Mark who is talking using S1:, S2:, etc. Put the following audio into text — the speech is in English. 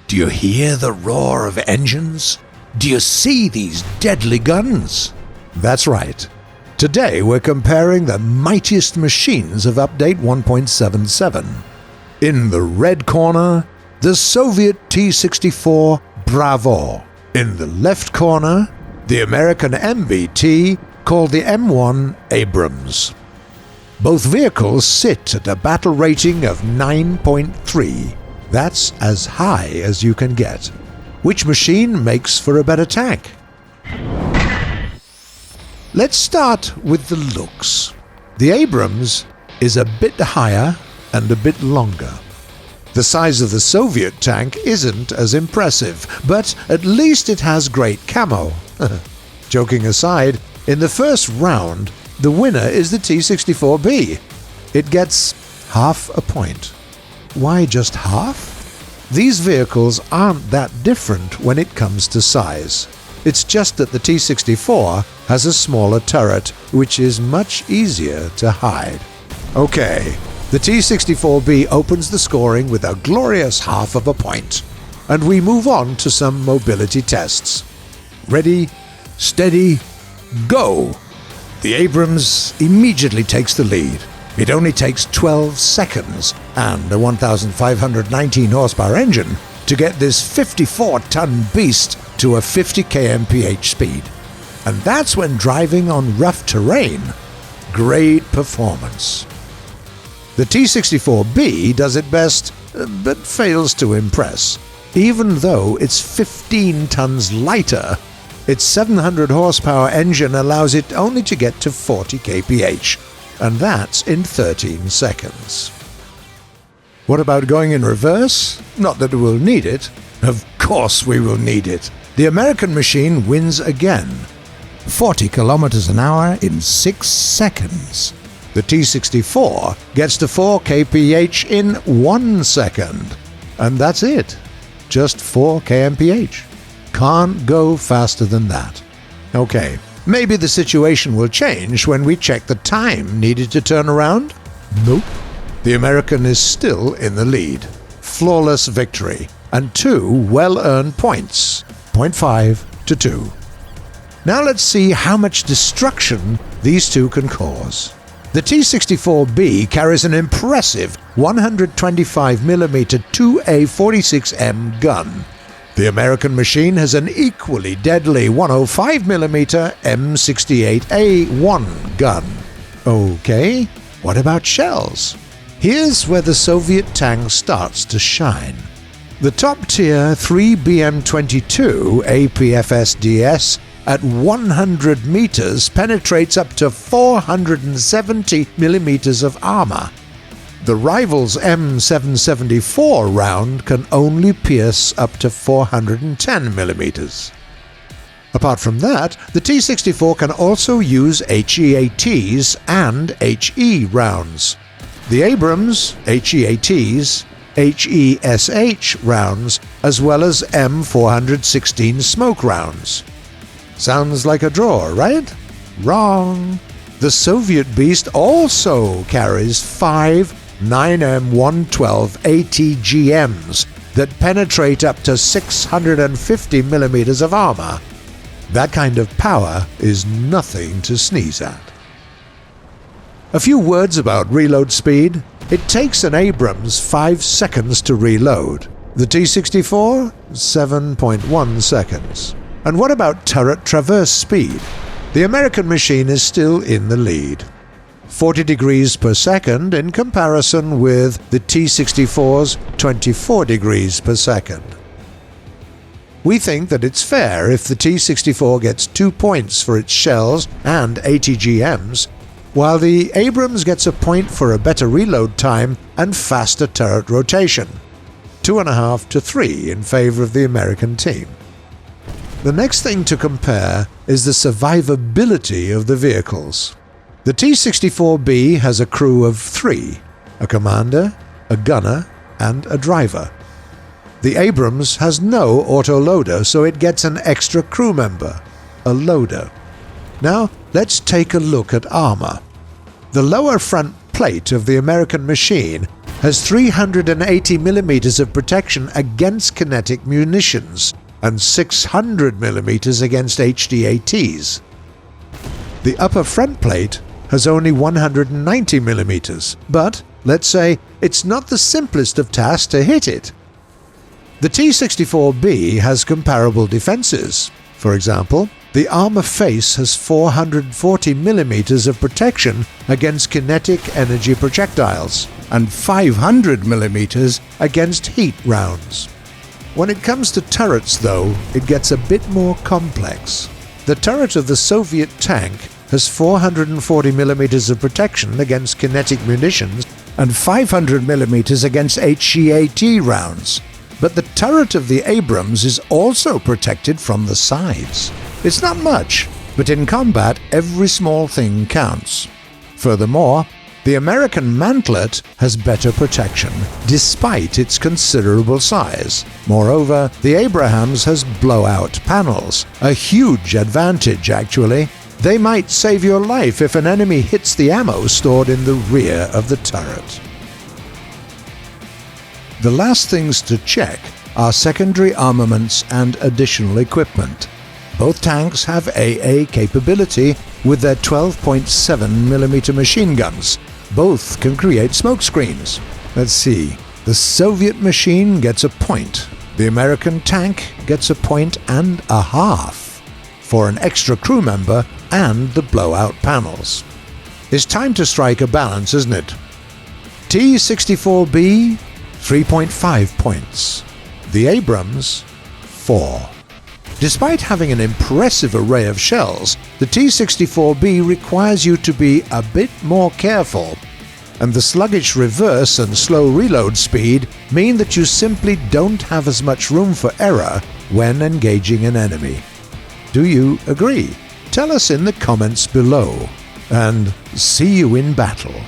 S1: Do you hear the roar of engines? Do you see these deadly guns? That's right. Today we're comparing the mightiest machines of Update 1.77. In the red corner, the Soviet T-64 Bravo. In the left corner, the American MBT called the M1 Abrams. Both vehicles sit at a battle rating of 9.3. That's as high as you can get. Which machine makes for a better tank? Let's start with the looks. The Abrams is a bit higher and a bit longer. The size of the Soviet tank isn't as impressive, but at least it has great camo. Joking aside, in the first round, the winner is the T-64B. It gets half a point. Why just half? These vehicles aren't that different when it comes to size. It's just that the T-64 has a smaller turret, which is much easier to hide. Okay, the T-64B opens the scoring with a glorious half of a point. And we move on to some mobility tests. Ready, steady, go! The Abrams immediately takes the lead. It only takes 12 seconds and a 1,519 horsepower engine to get this 54-ton beast to a 50 kmph speed. And that's when driving on rough terrain. Great performance. The T-64B does it best, but fails to impress. Even though it's 15 tons lighter, its 700 horsepower engine allows it only to get to 40 kph, and that's in 13 seconds. What about going in reverse? Not that we'll need it. Of course we will need it. The American machine wins again. 40 kilometers an hour in 6 seconds. The T-64 gets to 4 kph in 1 second. And that's it. Just 4 kmph. Can't go faster than that. Okay, maybe the situation will change when we check the time needed to turn around? Nope. The American is still in the lead. Flawless victory, and 2 well-earned points. 0.5 to 2. Now let's see how much destruction these two can cause. The T-64B carries an impressive 125mm 2A46M gun. The American machine has an equally deadly 105mm M68A1 gun. Okay, what about shells? Here's where the Soviet tank starts to shine. The top-tier 3BM22 APFSDS at 100 meters penetrates up to 470mm of armor. The rival's M774 round can only pierce up to 410mm. Apart from that, the T-64 can also use HEATs and HE rounds. The Abrams, HEATs, HESH rounds, as well as M416 smoke rounds. Sounds like a draw, right? Wrong. The Soviet beast also carries 5 9M112 ATGMs that penetrate up to 650mm of armor. That kind of power is nothing to sneeze at. A few words about reload speed. It takes an Abrams 5 seconds to reload. The T-64, 7.1 seconds. And what about turret traverse speed? The American machine is still in the lead. 40 degrees per second in comparison with the T-64's 24 degrees per second. We think that it's fair if the T-64 gets 2 points for its shells and ATGMs, while the Abrams gets a point for a better reload time and faster turret rotation. 2.5 to 3 in favor of the American team. The next thing to compare is the survivability of the vehicles. The T-64B has a crew of 3, a commander, a gunner, and a driver. The Abrams has no autoloader, so it gets an extra crew member, a loader. Now, let's take a look at armor. The lower front plate of the American machine has 380 millimeters of protection against kinetic munitions and 600 millimeters against HDATs. The upper front plate has only 190 millimeters, but let's say it's not the simplest of tasks to hit it. The T-64B has comparable defenses. For example, the armor face has 440 millimeters of protection against kinetic energy projectiles and 500 millimeters against heat rounds. When it comes to turrets, though, it gets a bit more complex. The turret of the Soviet tank has 440 millimeters of protection against kinetic munitions and 500 millimeters against HEAT rounds. But the turret of the Abrams is also protected from the sides. It's not much, but in combat every small thing counts. Furthermore, the American mantlet has better protection, despite its considerable size. Moreover, the Abrams has blowout panels, a huge advantage actually. They might save your life if an enemy hits the ammo stored in the rear of the turret. The last things to check are secondary armaments and additional equipment. Both tanks have AA capability with their 12.7mm machine guns. Both can create smoke screens. Let's see, the Soviet machine gets a point. The American tank gets a point and a half for an extra crew member and the blowout panels. It's time to strike a balance, isn't it? T-64B, 3.5 points. The Abrams, 4. Despite having an impressive array of shells, the T-64B requires you to be a bit more careful, and the sluggish reverse and slow reload speed mean that you simply don't have as much room for error when engaging an enemy. Do you agree? Tell us in the comments below, and see you in battle.